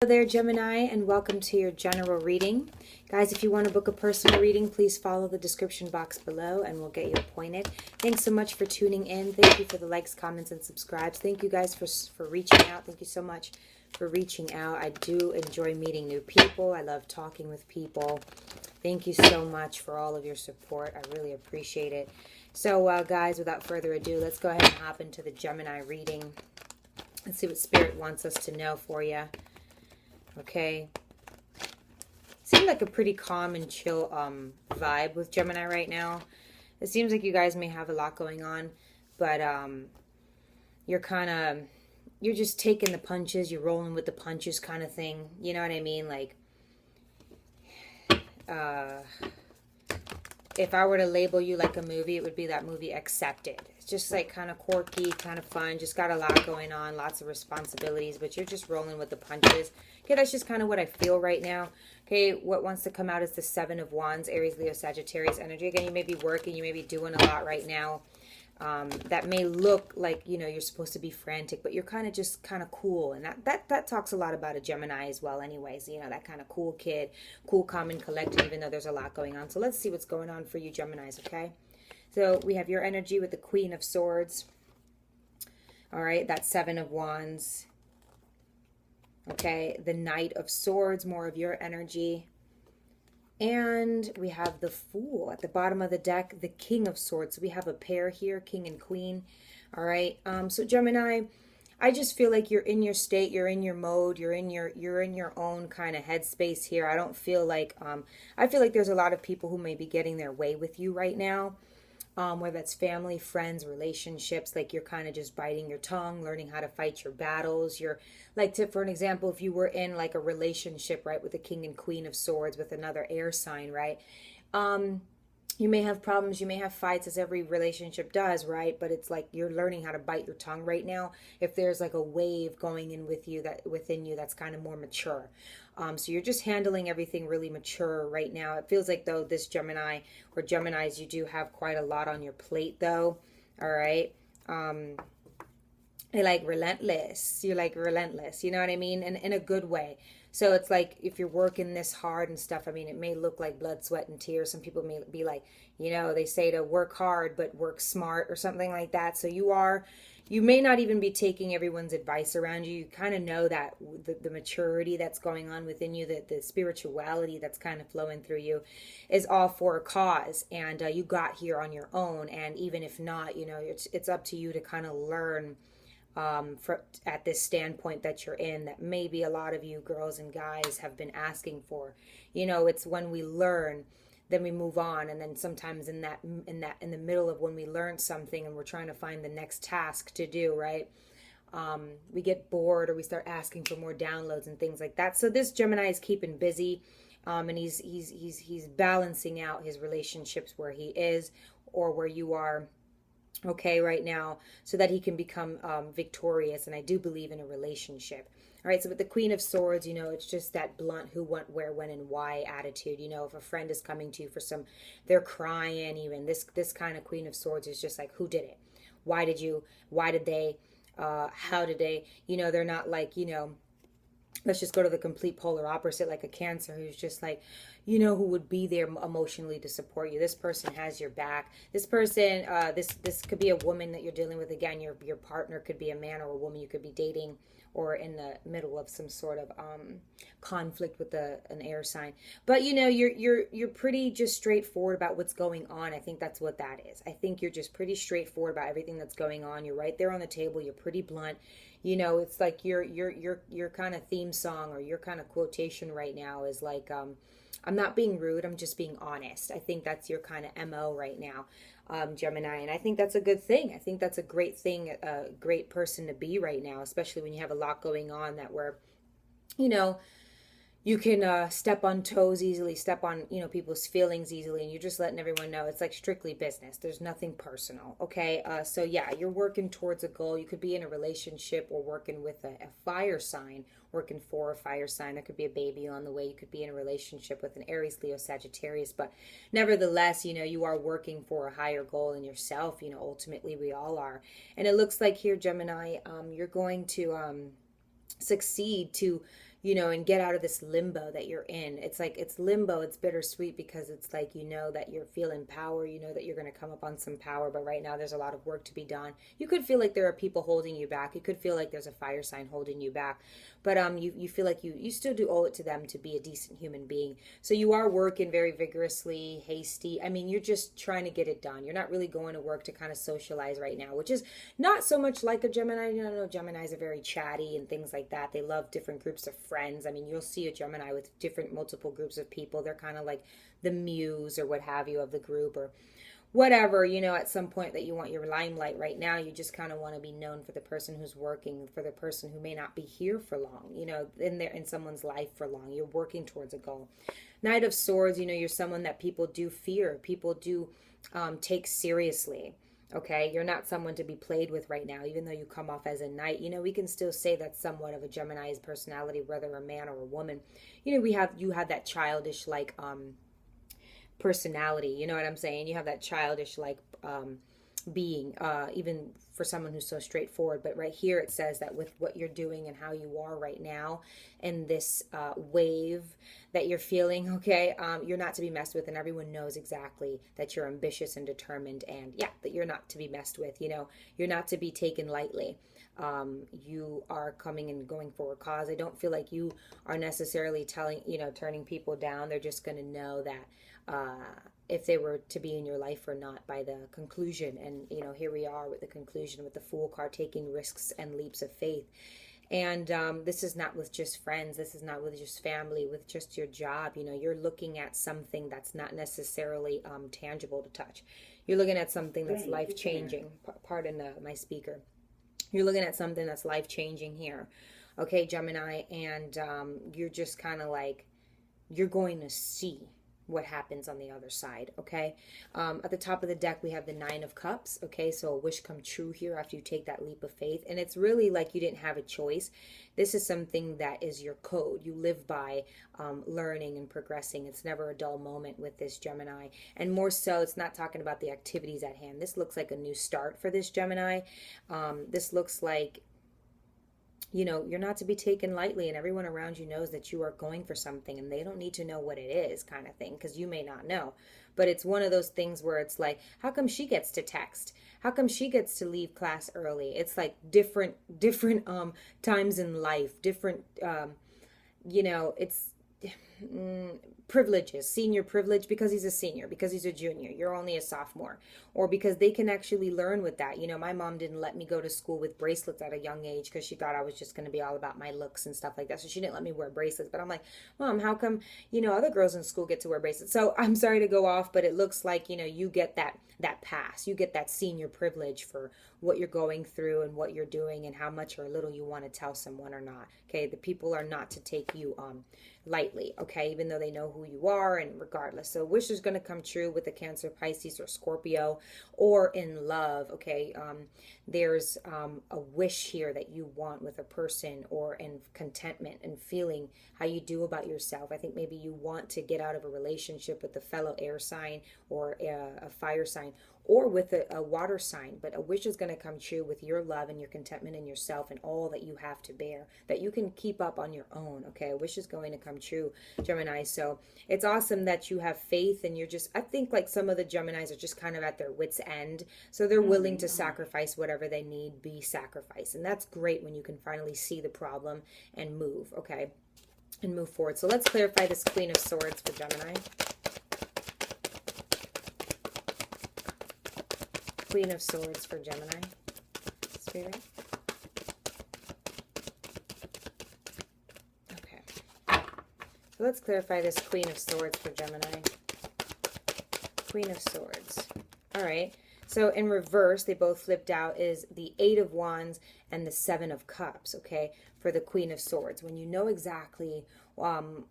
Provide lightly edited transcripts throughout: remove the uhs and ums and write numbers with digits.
there, Gemini, and welcome to your general reading. Guys, if you want to book a personal reading, please follow the description box below and we'll get you appointed. Thanks so much for tuning in. Thank you for the likes, comments, and subscribes. Thank you guys for reaching out. Thank you so much for reaching out. I do enjoy meeting new people. I love talking with people. Thank you so much for all of your support. I really appreciate it. So, guys, without further ado, let's go ahead and hop into the Gemini reading. Let's see what Spirit wants us to know for you. Okay. Seems like a pretty calm and chill vibe with Gemini right now. It seems like you guys may have a lot going on, but you're just taking the punches, you're rolling with the punches kind of thing. You know what I mean? Like, if I were to label you like a movie, it would be that movie Accepted. It's just like kind of quirky, kind of fun, just got a lot going on, lots of responsibilities, but you're just rolling with the punches. Okay, that's just kind of what I feel right now. Okay, what wants to come out is the Seven of Wands, Aries, Leo, Sagittarius energy. Again, you may be working, you may be doing a lot right now. That may look like, you know, you're supposed to be frantic, but you're kind of just kind of cool. And that talks a lot about a Gemini as well anyways. You know, that kind of cool kid, cool, calm, and collected, even though there's a lot going on. So let's see what's going on for you Geminis, okay? So we have your energy with the Queen of Swords. All right, that Seven of Wands. Okay, the Knight of Swords, more of your energy. And we have the Fool at the bottom of the deck, the King of Swords. So we have a pair here, King and Queen. All right. So Gemini, I just feel like you're in your state, you're in your mode, you're in your own kind of headspace here. I don't feel like I feel like there's a lot of people who may be getting their way with you right now. Whether that's family, friends, relationships, like you're kind of just biting your tongue, learning how to fight your battles. You're like, for an example, if you were in like a relationship, right, with the King and Queen of Swords with another air sign, right? You may have problems, you may have fights, as every relationship does, right? But it's like you're learning how to bite your tongue right now. If there's like a wave going in with you, that within you, that's kind of more mature. So you're just handling everything really mature right now. It feels like, though, this Gemini or Geminis, you do have quite a lot on your plate, though. All right. You're like relentless. You're like relentless. You know what I mean? And in a good way. So it's like if you're working this hard and stuff, I mean, it may look like blood, sweat, and tears. Some people may be like, you know, they say to work hard, but work smart or something like that. So you may not even be taking everyone's advice around you. You kind of know that the maturity that's going on within you, the spirituality that's kind of flowing through you is all for a cause. And you got here on your own. And even if not, you know, it's up to you to kind of learn at this standpoint that you're in, that maybe a lot of you girls and guys have been asking for. You know, it's when we learn, then we move on, and then sometimes in the middle of when we learn something and we're trying to find the next task to do, right? We get bored or we start asking for more downloads and things like that. So this Gemini is keeping busy, and he's balancing out his relationships where he is or where you are. Okay, right now, so that he can become victorious. And I do believe in a relationship. All right, so with the Queen of Swords, you know, it's just that blunt who, what, where, when, and why attitude. You know, if a friend is coming to you for they're crying even. This kind of Queen of Swords is just like, who did it? Why did they? How did they? You know, they're not like, you know, let's just go to the complete polar opposite, like a Cancer who's just like, you know, who would be there emotionally to support you. This person has your back. This person, this could be a woman that you're dealing with. Again, your partner could be a man or a woman you could be dating, or in the middle of some sort of conflict with an air sign. But you know, you're pretty just straightforward about what's going on. I think that's what that is. I think you're just pretty straightforward about everything that's going on. You're right there on the table. You're pretty blunt. You know, it's like your kind of theme song or your kind of quotation right now is like, I'm not being rude, I'm just being honest. I think that's your kind of MO right now, Gemini. And I think that's a good thing. I think that's a great thing, a great person to be right now, especially when you have a lot going on that where, you know, you can step on toes easily, step on, you know, people's feelings easily, and you're just letting everyone know it's like strictly business. There's nothing personal, okay? So yeah, you're working towards a goal. You could be in a relationship or working with a fire sign, working for a fire sign. There could be a baby on the way. You could be in a relationship with an Aries, Leo, Sagittarius, but nevertheless, you know, you are working for a higher goal in yourself. You know, ultimately we all are. And it looks like here, Gemini, you're going to succeed to you know, and get out of this limbo that you're in. It's like, it's limbo, it's bittersweet because it's like, you know, that you're feeling power, you know, that you're going to come up on some power, but right now there's a lot of work to be done. You could feel like there are people holding you back. You could feel like there's a fire sign holding you back, but you feel like you still do owe it to them to be a decent human being. So you are working very vigorously, hasty. I mean, you're just trying to get it done. You're not really going to work to kind of socialize right now, which is not so much like a Gemini. You know, Geminis are very chatty and things like that. They love different groups of friends. I mean, you'll see a Gemini with different multiple groups of people. They're kind of like the muse or what have you of the group, or whatever, you know, at some point that you want your limelight. Right now you just kind of want to be known for the person who's working, for the person who may not be here for long, you know, in someone's life for long. You're working towards a goal. Knight of Swords, you know, you're someone that people do fear, people do take seriously. Okay, you're not someone to be played with right now, even though you come off as a knight. You know, we can still say that's somewhat of a Gemini's personality, whether a man or a woman. You know, you have that childish like personality. You know what I'm saying? You have that childish like being, even for someone who's so straightforward. But right here it says that with what you're doing and how you are right now and this wave that you're feeling, okay, you're not to be messed with, and everyone knows exactly that you're ambitious and determined, and yeah, that you're not to be messed with. You know, you're not to be taken lightly. You are coming and going for a cause. I don't feel like you are necessarily turning people down. They're just going to know that if they were to be in your life or not by the conclusion. And, you know, here we are with the conclusion with the Fool card, taking risks and leaps of faith. And this is not with just friends. This is not with just family, with just your job. You know, you're looking at something that's not necessarily tangible to touch. You're looking at something that's life-changing. Pardon my speaker. You're looking at something that's life-changing here. Okay, Gemini, and you're just kind of like, you're going to see what happens on the other side. Okay, at the top of the deck we have the Nine of Cups. Okay, so a wish come true here after you take that leap of faith, and it's really like you didn't have a choice. This is something that is your code. You live by learning and progressing. It's never a dull moment with this Gemini, and more so it's not talking about the activities at hand. This looks like a new start for this Gemini. This looks like, you know, you're not to be taken lightly, and everyone around you knows that you are going for something, and they don't need to know what it is, kind of thing, because you may not know. But it's one of those things where it's like, how come she gets to text? How come she gets to leave class early? It's like different times in life, different you know, it's privileges, senior privilege, because he's a senior, because he's a junior, you're only a sophomore, or because they can actually learn with that. You know, my mom didn't let me go to school with bracelets at a young age because she thought I was just going to be all about my looks and stuff like that, so she didn't let me wear bracelets. But I'm like, Mom, how come, you know, other girls in school get to wear bracelets? So I'm sorry to go off, but it looks like, you know, you get that pass, you get that senior privilege for what you're going through and what you're doing and how much or little you want to tell someone or not. Okay, the people are not to take you lightly, okay, even though they know who you are, and regardless. So wish is going to come true with the Cancer, Pisces, or Scorpio, or in love. Okay, there's a wish here that you want with a person, or in contentment and feeling how you do about yourself. I think maybe you want to get out of a relationship with a fellow air sign or a fire sign, or with a water sign, but a wish is going to come true with your love and your contentment in yourself and all that you have to bear, that you can keep up on your own. Okay, a wish is going to come true, Gemini. So it's awesome that you have faith, and you're just, I think like some of the Geminis are just kind of at their wits' end, so they're willing to sacrifice whatever they need be sacrificed, and that's great when you can finally see the problem and move, okay, and move forward. So let's clarify this Queen of Swords for Gemini. Queen of Swords for Gemini. Spirit. Okay. So let's clarify this Queen of Swords for Gemini. Queen of Swords. All right. So in reverse, they both flipped out, is the Eight of Wands and the Seven of Cups, okay, for the Queen of Swords. When you know exactly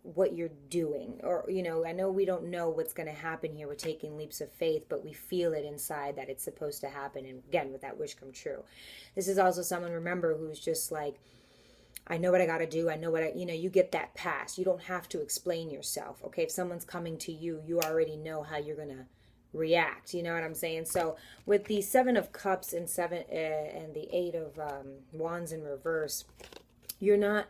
what you're doing, or, you know, I know we don't know what's going to happen here. We're taking leaps of faith, but we feel it inside that it's supposed to happen. And again, with that wish come true. This is also someone, remember, who's just like, I know what I got to do. I know what you know, you get that pass. You don't have to explain yourself, okay? If someone's coming to you, you already know how you're going to react, you know what I'm saying? So with the Seven of Cups and the Eight of Wands in reverse, you're not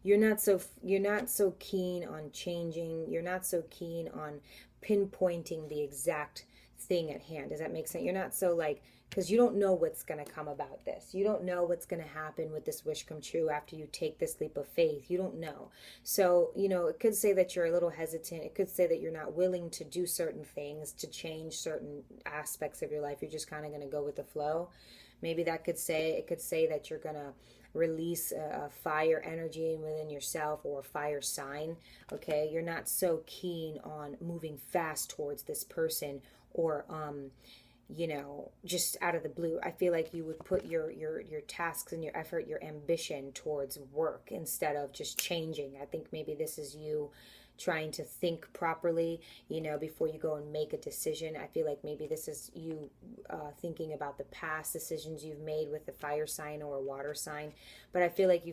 you're not so keen on changing. You're not so keen on pinpointing the exact thing at hand. Does that make sense? You're not so like, because you don't know what's going to come about this. You don't know what's going to happen with this wish come true after you take this leap of faith. You don't know. So, it could say that you're a little hesitant. It could say that you're not willing to do certain things, to change certain aspects of your life. You're just kind of going to go with the flow. Maybe it could say that you're going to release a fire energy within yourself, or a fire sign. Okay, you're not so keen on moving fast towards this person, or just out of the blue. I feel like you would put your tasks and your effort, your ambition towards work instead of just changing. I think maybe this is you trying to think properly, before you go and make a decision. I feel like maybe this is you thinking about the past decisions you've made with the fire sign or a water sign. But I feel like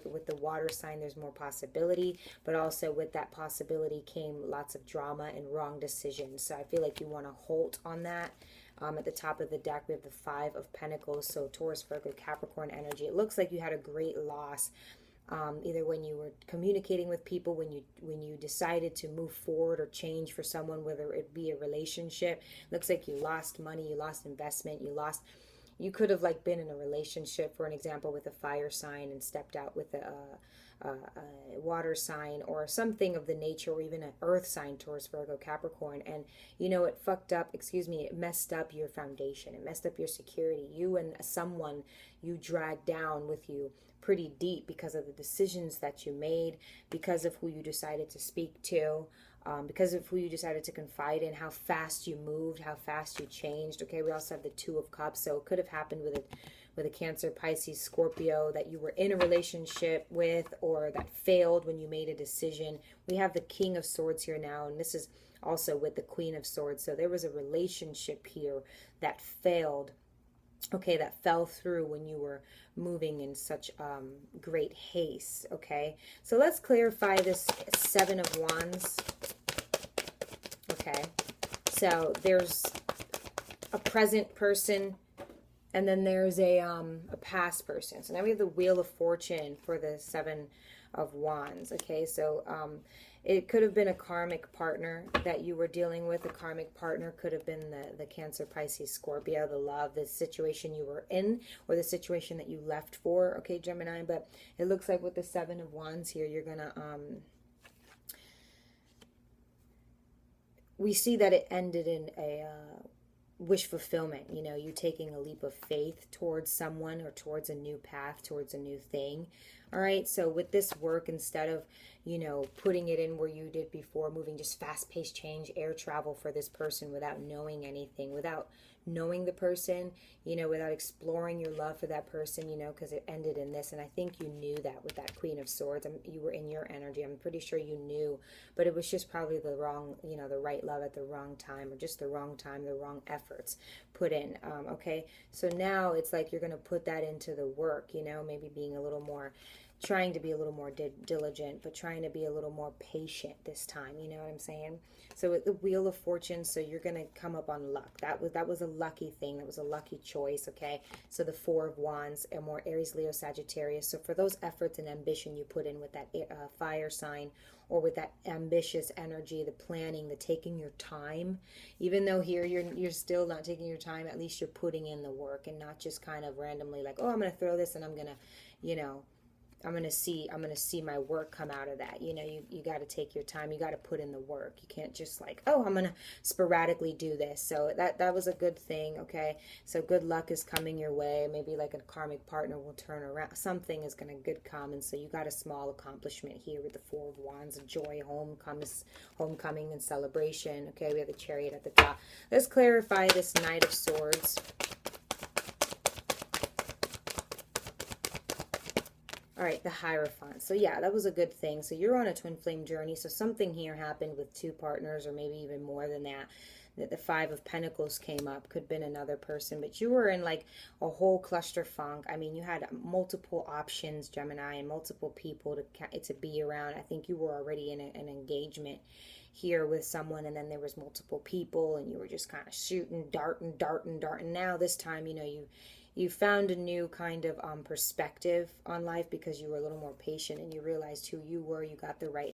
with the water sign, there's more possibility, but also with that possibility came lots of drama and wrong decisions. So I feel like you want to halt on that. At the top of the deck, we have the Five of Pentacles, so Taurus, Virgo, Capricorn energy. It looks like you had a great loss, either when you were communicating with people, when you decided to move forward or change for someone, whether it be a relationship. Looks like you lost money, you lost investment, you could have been in a relationship, for an example, with a fire sign and stepped out with a water sign or something of the nature, or even an earth sign, Taurus, Virgo, Capricorn. And it messed up your foundation. It messed up your security. You and someone you dragged down with you pretty deep because of the decisions that you made, because of who you decided to speak to, because of who you decided to confide in, how fast you moved, how fast you changed. Okay, we also have the Two of Cups, so it could have happened with a Cancer, Pisces, Scorpio that you were in a relationship with, or that failed when you made a decision. We have the King of Swords here now, and this is also with the Queen of Swords. So there was a relationship here that failed. Okay, that fell through when you were moving in such great haste. Okay, so let's clarify this Seven of Wands. Okay, so there's a present person, and then there's a past person. So now we have the Wheel of Fortune for the Seven of Wands. Okay, so it could have been a karmic partner that you were dealing with. A karmic partner could have been the Cancer, Pisces, Scorpio, the love, the situation you were in, or the situation that you left for. Okay, Gemini. But it looks like with the Seven of Wands here, you're gonna we see that it ended in a wish fulfillment, you taking a leap of faith towards someone, or towards a new path, towards a new thing. All right, so with this work, instead of putting it in where you did before, moving just fast-paced change, air travel for this person without knowing anything, without knowing the person, without exploring your love for that person, because it ended in this. And I think you knew that with that Queen of Swords. You were in your energy. I'm pretty sure you knew, but it was just probably the wrong, the right love at the wrong time, or just the wrong time, the wrong efforts put in. Okay, so now it's like you're going to put that into the work, maybe being a little more, trying to be a little more diligent, but trying to be a little more patient this time. You know what I'm saying? So with the Wheel of Fortune, so you're going to come up on luck. That was a lucky thing. That was a lucky choice, okay? So the Four of Wands, and more Aries, Leo, Sagittarius. So for those efforts and ambition you put in with that fire sign, or with that ambitious energy, the planning, the taking your time, even though here you're still not taking your time, at least you're putting in the work, and not just kind of randomly like, oh, I'm going to throw this and I'm going to, I'm going to see my work come out of that. You got to take your time. You got to put in the work. You can't just like, oh, I'm going to sporadically do this. So that was a good thing. Okay. So good luck is coming your way. Maybe like a karmic partner will turn around. Something is going to good come. And so you got a small accomplishment here with the Four of Wands, joy, homecoming and celebration. Okay. We have the Chariot at the top. Let's clarify this Knight of Swords. All right, the Hierophant. So yeah, that was a good thing. So you're on a twin flame journey. So something here happened with two partners, or maybe even more than that. That the Five of Pentacles came up. Could have been another person. But you were in like a whole clusterfunk. I mean, you had multiple options, Gemini, and multiple people to be around. I think you were already in an engagement here with someone, and then there was multiple people, and you were just kind of shooting, darting. Now this time, you found a new kind of perspective on life because you were a little more patient and you realized who you were. You got the right